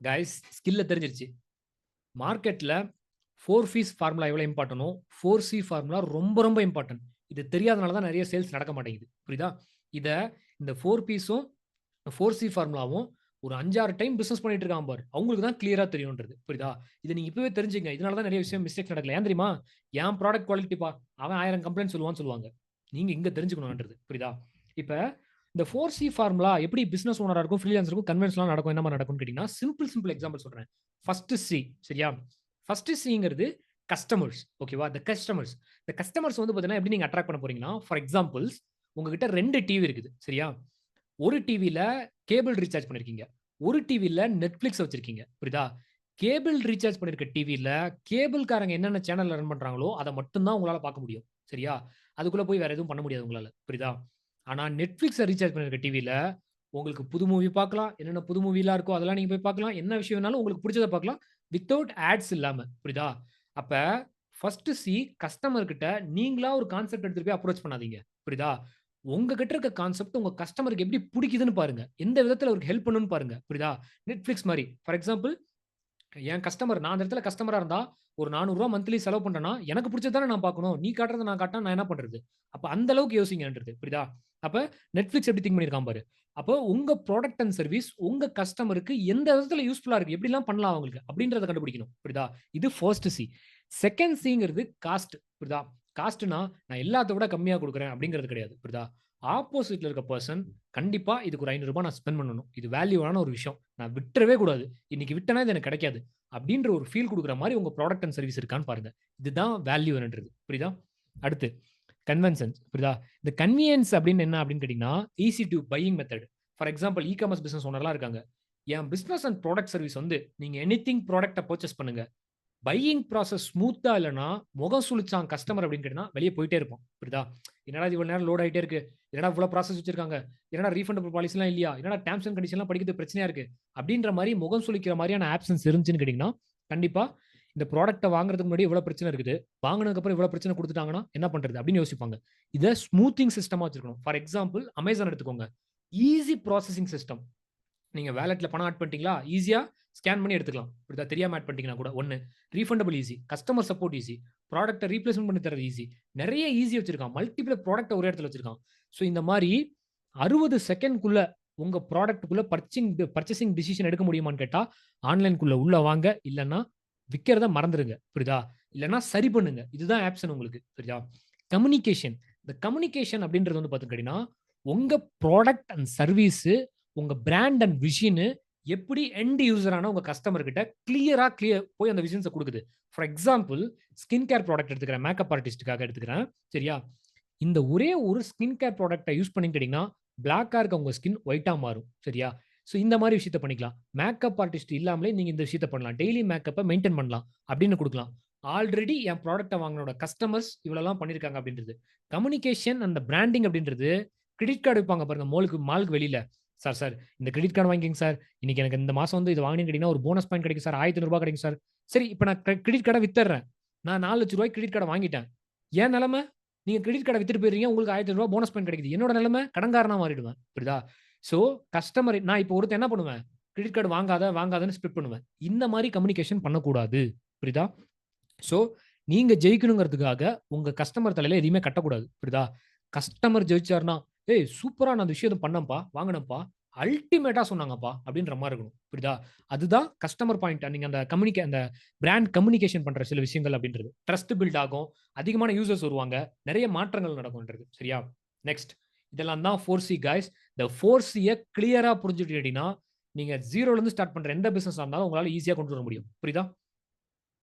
Guys ஸ்கில்ல தெரிஞ்சிருச்சு. மார்க்கெட்ல 4 fees formula எவ்வளோ இம்பார்ட்டனோ 4C ஃபார்முலா ரொம்ப ரொம்ப இம்பார்ட்டன்ட். இது தெரியாதனால தான் நிறைய சேல்ஸ் நடக்க மாட்டேங்குது. புரியுதா? இத இந்த 4 பீஸும் 4C ஃபார்முலாவும் ஒரு 5, 6 டைம் பிசினஸ் பண்ணிட்டு இருக்கான் பாரு. அவங்களுக்கு தான் கிளியரா தெரியும்ன்றது. புரியுதா? இத நீங்க இப்பவே தெரிஞ்சுக்கங்க. இதனால தான் நிறைய விஷயம் மிஸ்டேக்ஸ் நடக்கல. ஏன் தெரியுமா? என் ப்ராடக்ட் குவாலிட்டிப்பா. அவன் 1000 கம்ப்ளைண்ட் சொல்லுவான்னு சொல்லுவாங்க. நீங்க இங்க தெரிஞ்சுக்கணும்ன்றது. புரியுதா? இப்ப இந்த 4C ஃபார்முலா எப்படி பிசினஸ் ஓனரா இருக்கும், ஃப்ரீலான்சருக்கும் கன்வென்ஷனலா நடக்கும், என்ன மாரி நடக்கும்னு கேட்டீங்கன்னா, சிம்பிள் எக்ஸாம்பிள் சொல்றேன். ஃபர்ஸ்ட் சி சரியா? ஃபர்ஸ்ட் சிங்கிறது கஸ்டமர்ஸ். ஓகேவா? இந்த கஸ்டமர்ஸ் வந்து பார்த்தீங்கன்னா, எப்படி நீங்க அட்ராக்ட் பண்ண போறீங்கன்னா, ஃபார் எக்ஸாம்பிள்ஸ் உங்ககிட்ட 2 டிவி இருக்குது. சரியா? ஒரு டிவில கேபிள் ரீசார்ஜ் பண்ணியிருக்கீங்க. ஒரு டிவில Netflix வச்சிருக்கீங்க. புரியுதா? கேபிள் ரீசார்ஜ் பண்ணியிருக்க டிவில கேபிள்காரங்க என்னென்ன சேனல்ல ரன் பண்றாங்களோ, அத மட்டும் தான் உங்களால பார்க்க முடியும். சரியா? அதுக்குள்ள போய் வேற எதுவும் பண்ண முடியாது உங்களால. புரியுதா? ஆனா Netflixஅ ரீசார்ஜ் பண்ணியிருக்க டிவில உங்களுக்கு புது மூவி பார்க்கலாம். என்னென்ன புது மூவிலாம் இருக்கோ அதெல்லாம் நீங்க போய் பார்க்கலாம். என்ன விஷயம் வேணாலும் உங்களுக்கு புடிச்சத பார்க்கலாம். வித்தவுட் ஆட்ஸ் இல்லாம. புரியுதா? அப்ப ஃபர்ஸ்ட் சி கஸ்டமர் கிட்ட நீங்களா ஒரு கான்செப்ட் எடுத்துட்டு போய் அப்ரோச் பண்ணாதீங்க. புரியுதா? உங்ககிட்ட இருக்க கான்செப்ட் உங்க கஸ்டமருக்கு எப்படி புடிக்குதுன்னு பாருங்க. எந்த விதத்துல அவருக்கு ஹெல்ப் பண்ணும்னு பாருங்க. புரியுதா? Netflix மாரி. ஃபார் எக்ஸாம்பிள் என் கஸ்டமர் நான் அந்த இடத்துல கஸ்டமரா இருந்தா, ஒரு ரூ. 400 மந்த்லி செலவு பண்றேன்னா, எனக்கு புடிச்சது தானே நான் பார்க்கணும். நீ காட்டுறத நான் காட்டுனா நான் என்ன பண்றது? அப்ப அந்த அளவுக்கு யோசிங்கன்றது. புரியுதா? அப்ப Netflix எப்படி திங்க் பண்ணியிருக்கான் பாரு. அப்போ உங்க ப்ராடக்ட் அண்ட் சர்வீஸ் உங்க கஸ்டமருக்கு எந்த விதத்துல யூஸ்ஃபுல்லா இருக்கு? எப்படிலாம் பண்ணலாம் அவங்களுக்கு? அப்படின்றத கண்டுபிடிக்கணும். புரியுதா? இது ஃபர்ஸ்ட் சி. செகண்ட் சிங்கிறது காஸ்ட். புரியுதா? காஸ்ட்னா நான் எல்லாத்த விட கம்மியா குடுக்குறேன் அப்படிங்கிறது கிடையாது. புரியுதா? ஆப்போசிட்ல இருக்க பெர்சன் கண்டிப்பா இதுக்கு ஒரு ரூ. 500 நான் ஸ்பெண்ட் பண்ணணும். இது வேல்யூவான ஒரு விஷயம். நான் விட்டுறவே கூடாது. இன்னைக்கு விட்டேன்னா இது எனக்கு கிடைக்காது. அப்படின்ற ஒரு ஃபீல் குடுக்குற மாரி உங்க ப்ராடக்ட் அண்ட் சர்வீஸ் இருக்கான்னு பாருங்க. இதுதான் வேல்யூன்றது. புரியுதா? அடுத்து கன்வென்ஷன்ஸ் புரியுதா? இந்த கன்வீனியன்ஸ் அப்படின்னு என்ன அப்படின்னு கேட்டீங்கன்னா, easy to buying method. For example e-commerce business ஓனர்லாம் இருக்காங்க. என் பிசினஸ் அண்ட் ப்ராடக்ட் சர்வீஸ் வந்து நீங்க எனிதிங் ப்ராடக்ட்ட பர்ச்சேஸ் பண்ணுங்க. பையிங் ப்ராசஸ் ஸ்மூத்தா இல்லன்னா, முகம் சுளிச்சான் கஸ்டமர் அப்படின்னு கேட்டீங்கன்னா, வெளிய போயிட்டே இருப்போம். புரியுதா? என்னடா இது இவ்வளவு நேரம் லோட் ஆயிட்டே இருக்கு. என்னடா இவ்வளவு ப்ராசஸ் வச்சிருக்காங்க. என்னடா ரீஃபண்டபிள் பாலிசிலாம் இல்லையா? என்னடா டெர்ம்ஸ் அண்ட் கண்டிஷன்லாம் படிக்கிறது பிரச்சனையா இருக்கு. அப்படின்ற மாரி முகம் சுளிக்கிற மாரியான ஆப்ஷன்ஸ் இருந்துச்சுன்னு கேட்டீங்கன்னா, கண்டிப்பா இந்த ப்ராடக்ட்ட வாங்குறதுக்கு முன்னாடி இவ்வளவு பிரச்சனை இருக்குது. வாங்குனதுக்கு அப்புறம் இவ்வளவு பிரச்சனை குடுத்துட்டாங்கன்னா, என்ன பண்றது? அப்படின்னு யோசிப்பாங்க. இத ஸ்மூத்திங் சிஸ்டமா வச்சிருக்கணும். ஃபார் எக்ஸாம்பிள் Amazon எடுத்துக்கோங்க. Easy processing system. நீங்க வாலெட்ல பணம் ஆட் பண்ணிட்டீங்களா? ஈஸியா ஸ்கேன் பண்ணி எடுத்துக்கலாம். புரியுதா? தெரியாம ஆட் பண்ணிட்டீங்கன்னா கூட 1 refundable easy. Customer support easy. ப்ராடக்ட்ட ரீப்ளேஸ்மென்ட் பண்ணி தர்றது ஈஸி. நெறைய ஈஸி வச்சிருக்கான். மல்டிபிள் ப்ராடக்ட்ட ஒரே இடத்துல வச்சிருக்கான். ஸோ இந்த மாரி 60 செகண்ட்குள்ள உங்க ப்ராடக்ட்குள்ள பர்ச்சேசிங் டிசிஷன் எடுக்க முடியுமான்னு கேட்டா, ஆன்லைன்குள்ள உள்ள வாங்க. இல்லன்னா விக்கிறத மறந்துருங்க. புரியுதா? இல்லன்னா சரி பண்ணுங்க. இதுதான் ஆப்ஷன் உங்களுக்கு. புரியுதா? கம்யூனிகேஷன். இந்த கம்யூனிகேஷன் அப்படின்றது வந்து பாத்துக்கிட்டீங்கன்னா, உங்க ப்ராடக்ட் அண்ட் சர்வீஸ் உங்க பிராண்ட் அண்ட் விஷன் எப்படி எண்ட் யூசரான உங்க கஸ்டமர் கிட்ட கிளியர் போய் அந்த விஷன்ஸை கொடுக்குது. For example skin care product எடுத்துக்கிறேன். மேக்கப் ஆர்டிஸ்டுக்காக எடுத்துக்கிறேன். சரியா? இந்த ஒரே ஒரு ஸ்கின் கேர் ப்ராடக்ட்டை யூஸ் பண்ணிக்கிட்டீங்கன்னா பிளாக்கா இருக்க உங்க ஸ்கின் ஒயிட்டா மாறும். சரியா? ஸோ இந்த மாதிரி விஷயத்த பண்ணிக்கலாம். மேக்கப் ஆர்டிஸ்ட் இல்லாமலே நீங்க இந்த விஷயத்த பண்ணலாம். டெய்லி மேக்கப்பை மெயின்டைன் பண்ணலாம் அப்படின்னு கொடுக்கலாம். ஆல்ரெடி என் ப்ராடக்ட்டை வாங்கினோட கஸ்டமர்ஸ் இவ்வளவுலாம் பண்ணிருக்காங்க அப்படின்றது. கம்யூனிகேஷன் அந்த பிராண்டிங் அப்படின்றது கிரெடிட் கார்டு வைப்பாங்க பாருங்க மாலுக்கு வெளியில. சார் இந்த கிரெடிட் கார்டு வாங்கிக்கங்க சார். இன்னைக்கு எனக்கு இந்த மாசம் வந்து இது வாங்கினீங்கன்னு கேட்டீங்கன்னா ஒரு போனஸ் பாயிண்ட் கிடைக்கும் சார். ரூ. 1500 கிடைக்கும் சார். சரி இப்ப நான் கிரெடிட் கார்டை வித்துறேன். நான் ரூ. 4,00,000 கிரெடிட் கார்டை வாங்கிட்டேன். ஏன் நிலைமை? நீங்க கிரெடிட் கார்டை வித்துட்டு போயிடுறீங்க. உங்களுக்கு ரூ. 1500 போனஸ் பாயிண்ட் கிடைக்குது. என்னோட நிலைமை கடன்காரனா மாறிடுவேன். புரியுதா? சோ கஸ்டமர் நான் இப்போ ஒருத்தன் என்ன பண்ணுவேன்? கிரெடிட் கார்டு வாங்காதன்னு ஸ்பிளிட் பண்ணுவேன். இந்த மாதிரி கம்யூனிகேஷன் பண்ணக்கூடாது. புரியுதா? சோ நீங்க ஜெயிக்கணுங்கிறதுக்காக உங்க கஸ்டமர் தலையில எதையுமே கட்டக்கூடாது. புரியுதா? கஸ்டமர் ஜெயிச்சாருன்னா, "ஏய் சூப்பரா நான் அந்த விஷயத்த பண்ணேன்ப்பா, வாங்கினேன்ப்பா. அல்டிமேட்டா சொன்னாங்கப்பா." அப்படின்ற மாரி இருக்கணும். புரியுதா? அதுதான் கஸ்டமர் பாயிண்ட். நீங்க அந்த பிராண்ட் கம்யூனிகேஷன் பண்ற சில விஷயங்கள் அப்படின்றது. ட்ரஸ்ட் பில்ட் ஆகும். அதிகமான யூசர்ஸ் வருவாங்க. நெறைய மாற்றங்கள் நடக்கும்ன்றது. சரியா? நெக்ஸ்ட் இதெல்லாம் தான் 4C காய்ஸ். இந்த 4Cய கிளியரா புரிஞ்சுக்கிட்டீங்கன்னா, நீங்க 0ல இருந்து ஸ்டார்ட் பண்ற எந்த பிசினஸா இருந்தாலும் உங்களால ஈஸியா கொண்டு வர முடியும். புரியுதா?